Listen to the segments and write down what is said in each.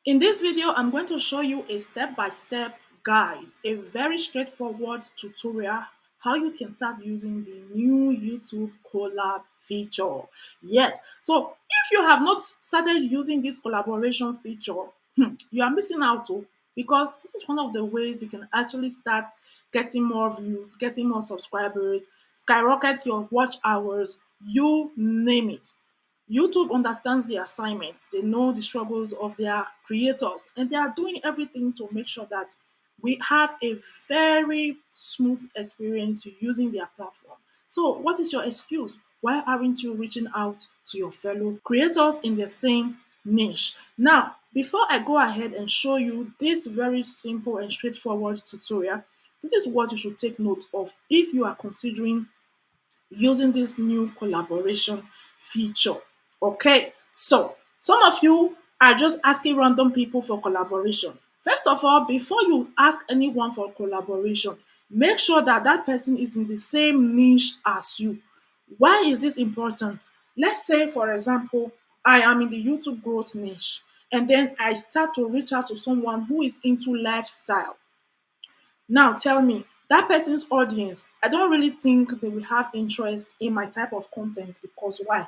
In this video, I'm going to show you a step-by-step guide, a very straightforward tutorial how you can start using the new YouTube collab feature. Yes, so if you have not started using this collaboration feature, you are missing out too, because this is one of the ways you can actually start getting more views, getting more subscribers, skyrocket your watch hours, you name it. YouTube understands the assignment. They know the struggles of their creators, and they are doing everything to make sure that we have a very smooth experience using their platform. So, what is your excuse? Why aren't you reaching out to your fellow creators in the same niche? Now, before I go ahead and show you this very simple and straightforward tutorial, this is what you should take note of if you are considering using this new collaboration feature. Okay, so some of you are just asking random people for collaboration. First of all, before you ask anyone for collaboration, make sure that that person is in the same niche as you. Why is this important? Let's say, for example, I am in the YouTube growth niche, and then I start to reach out to someone who is into lifestyle. Now tell me, that person's audience, I don't really think they will have interest in my type of content, because why?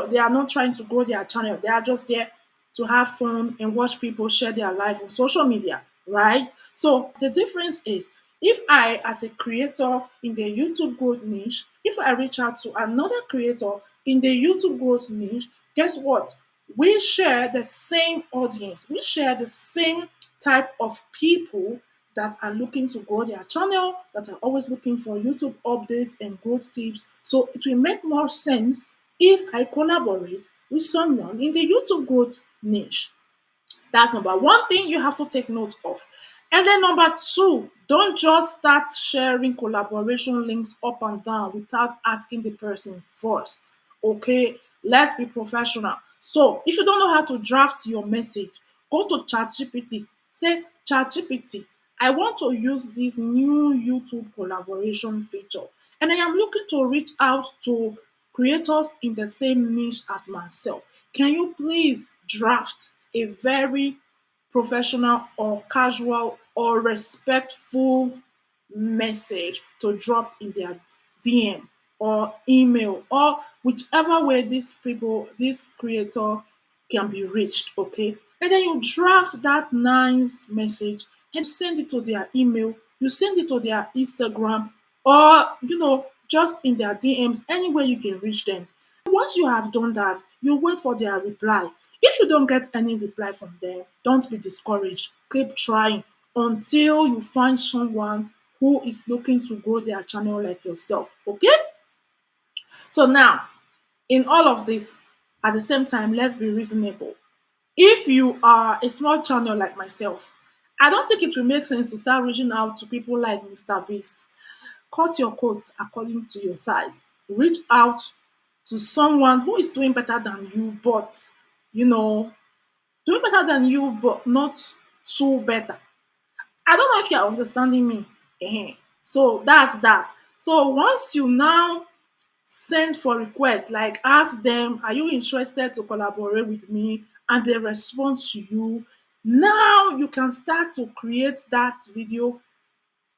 They are not trying to grow their channel. They are just there to have fun and watch people share their life on social media, right? So the difference is, if I, as a creator in the YouTube growth niche, if I reach out to another creator in the YouTube growth niche, guess what? We share the same audience. We share the same type of people that are looking to grow their channel, that are always looking for YouTube updates and growth tips. So it will make more sense if I collaborate with someone in the YouTube growth niche. That's number one thing you have to take note of. And then number two, don't just start sharing collaboration links up and down without asking the person first. Okay, let's be professional. So if you don't know how to draft your message, go to ChatGPT. Say, ChatGPT, I want to use this new YouTube collaboration feature, and I am looking to reach out to creators in the same niche as myself. Can you please draft a very professional or casual or respectful message to drop in their DM or email, or whichever way these people, this creator can be reached, okay? And then you draft that nice message and send it to their email, you send it to their Instagram, or just in their DMs, anywhere you can reach them. Once you have done that, you wait for their reply. If you don't get any reply from them, don't be discouraged. Keep trying until you find someone who is looking to grow their channel like yourself. Okay? So now, in all of this, at the same time, let's be reasonable. If you are a small channel like myself, I don't think it will make sense to start reaching out to people like Mr. Beast. Cut your coat according to your size. Reach out to someone who is doing better than you, but you know, doing better than you, but not so better. I don't know if you're understanding me. So that's that. So once you now send for request, like ask them, are you interested to collaborate with me? And they respond to you. Now you can start to create that video,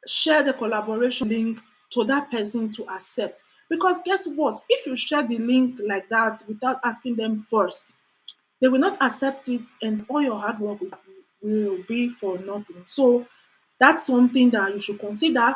share the collaboration link to that person to accept. Because guess what? If you share the link like that without asking them first, they will not accept it, and all your hard work will be for nothing. So that's something that you should consider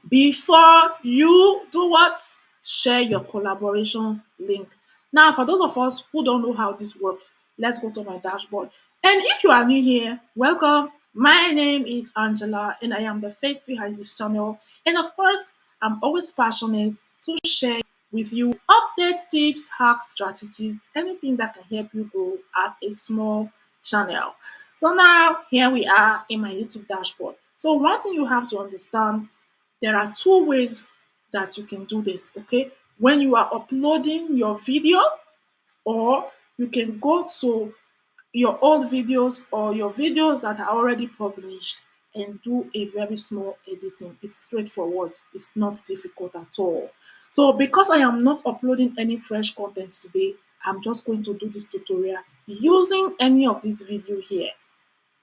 before you do what? Share your collaboration link. Now, for those of us who don't know how this works, let's go to my dashboard. And if you are new here, welcome. My name is Angela, and I am the face behind this channel. And of course, I'm always passionate to share with you update tips, hacks, strategies, anything that can help you grow as a small channel. So now here we are in my YouTube dashboard. So one thing you have to understand, there are two ways that you can do this, okay? When you are uploading your video, or you can go to your old videos or your videos that are already published and do a very small editing. It's straightforward. It's not difficult at all. So because I am not uploading any fresh content today, I'm just going to do this tutorial using any of this video here.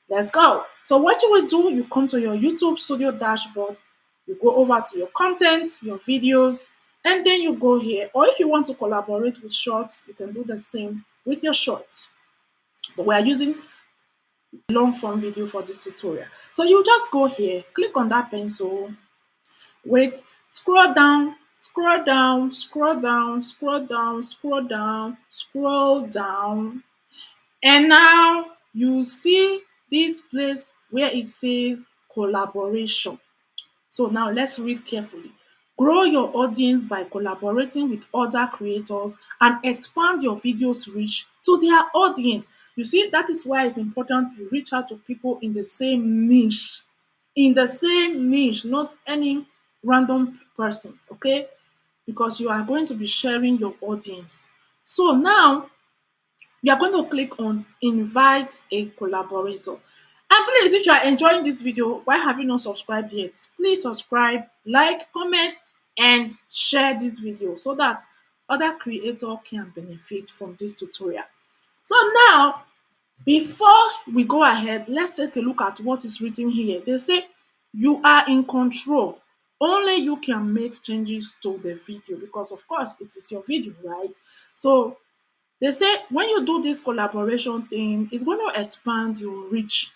Let's go. So what you will do, you come to your YouTube Studio dashboard, you go over to your content, your videos, and then you go here. Or if you want to collaborate with shorts, you can do the same with your shorts. But we are using long form video for this tutorial. So you just go here, click on that pencil, wait, scroll down, scroll down, scroll down, scroll down, scroll down, scroll down, and now you see this place where it says collaboration. So now let's read carefully. Grow your audience by collaborating with other creators and expand your video's reach to their audience. You see, that is why it's important to reach out to people in the same niche. In the same niche, not any random persons, okay? Because you are going to be sharing your audience. So now you are going to click on invite a collaborator. And please, if you are enjoying this video, why have you not subscribed yet? Please subscribe, like, comment, and share this video so that other creators can benefit from this tutorial. So now, before we go ahead, let's take a look at what is written here. They say you are in control. Only you can make changes to the video because, of course, it is your video, right? So they say when you do this collaboration thing, it's going to expand your reach.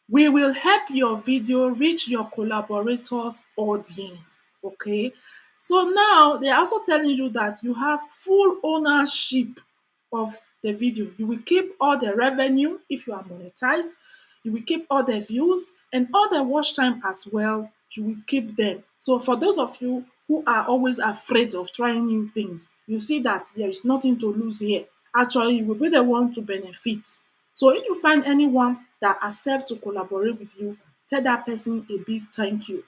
We will help your video reach your collaborators' audience. Okay. So now they're also telling you that you have full ownership of the video. You will keep all the revenue if you are monetized. You will keep all the views and all the watch time as well. You will keep them. So for those of you who are always afraid of trying new things, you see that there is nothing to lose here. Actually, you will be the one to benefit. So if you find anyone that accepts to collaborate with you, tell that person a big thank you.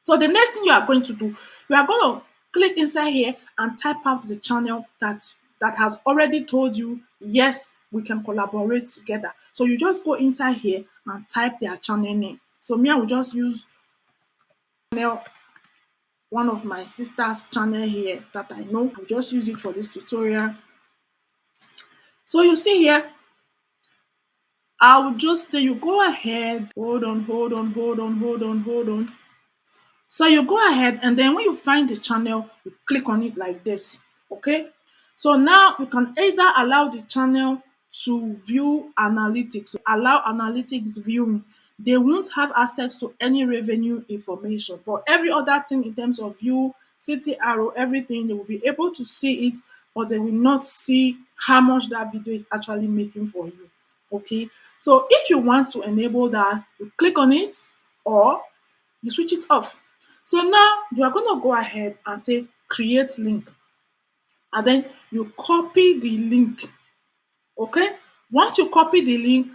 So the next thing you are going to do, you are going to click inside here and type out the channel that has already told you, yes, we can collaborate together. So you just go inside here and type their channel name. So me, I will just use one of my sister's channel here that I know. I'll just use it for this tutorial. So you see here, I'll just you go ahead, hold on, hold on, hold on, hold on, hold on. So you go ahead and then when you find the channel, you click on it like this, okay? So now you can either allow the channel to view analytics, allow analytics viewing. They won't have access to any revenue information, but every other thing in terms of view, city arrow, everything, they will be able to see it, but they will not see how much that video is actually making for you, okay? So if you want to enable that, you click on it or you switch it off. So now you are going to go ahead and say create link, and then you copy the link. Okay, once you copy the link,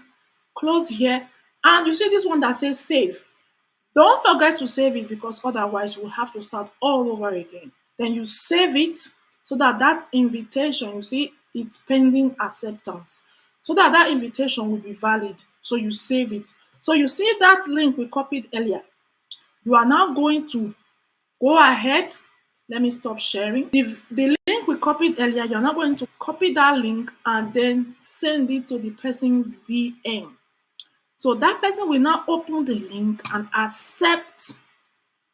close here, and you see this one that says save. Don't forget to save it because otherwise you will have to start all over again. Then you save it so that that invitation, you see, it's pending acceptance, so that that invitation will be valid. So you save it. So you see that link we copied earlier. You are now going to go ahead. Let me stop sharing. The link we copied earlier, you're now going to copy that link and then send it to the person's DM. So that person will now open the link and accept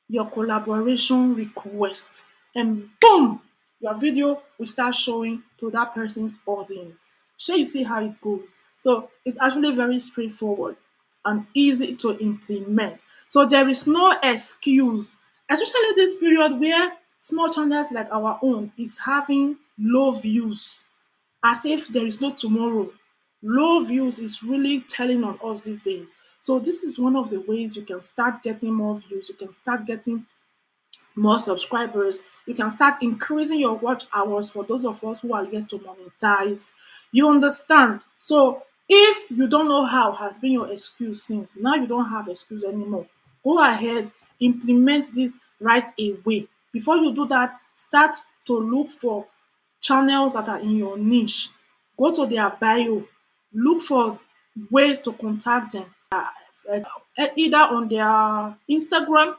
your collaboration request. And boom, your video will start showing to that person's audience. Shall you see how it goes? So it's actually very straightforward and easy to implement. So there is no excuse, especially this period where small channels like our own is having low views, as if there is no tomorrow. Low views is really telling on us these days. So this is one of the ways you can start getting more views. You can start getting more subscribers. You can start increasing your watch hours for those of us who are yet to monetize. You understand? So if you don't know how has been your excuse since, now you don't have excuse anymore. Go ahead, implement this right away. Before you do that, start to look for channels that are in your niche. Go to their bio, look for ways to contact them, either on their Instagram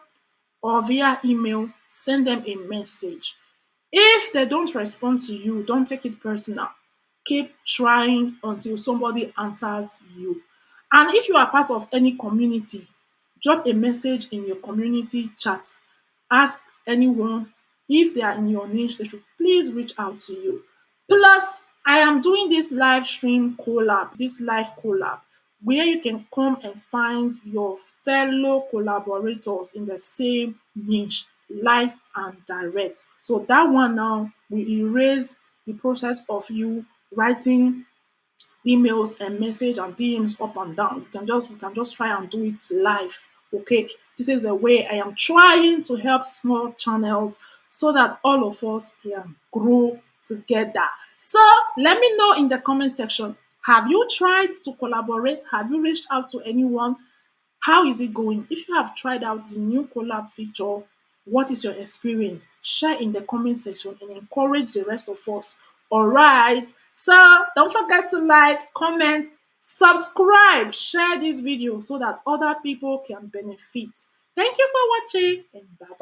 or via email. Send them a message. If they don't respond to you, don't take it personal. Keep trying until somebody answers you. And if you are part of any community, drop a message in your community chat. Ask anyone if they are in your niche, they should please reach out to you. Plus, I am doing this live stream collab, this live collab, where you can come and find your fellow collaborators in the same niche, live and direct. So that one now will erase the process of you writing emails and message and DMs up and down. You can just try and do it live. Okay, this is the way I am trying to help small channels so that all of us can grow together. So let me know in the comment section. Have you tried to collaborate? Have you reached out to anyone? How is it going? If you have tried out the new collab feature, what is your experience? Share in the comment section and encourage the rest of us. All right. So don't forget to like, comment, subscribe, share this video so that other people can benefit. Thank you for watching and bye bye.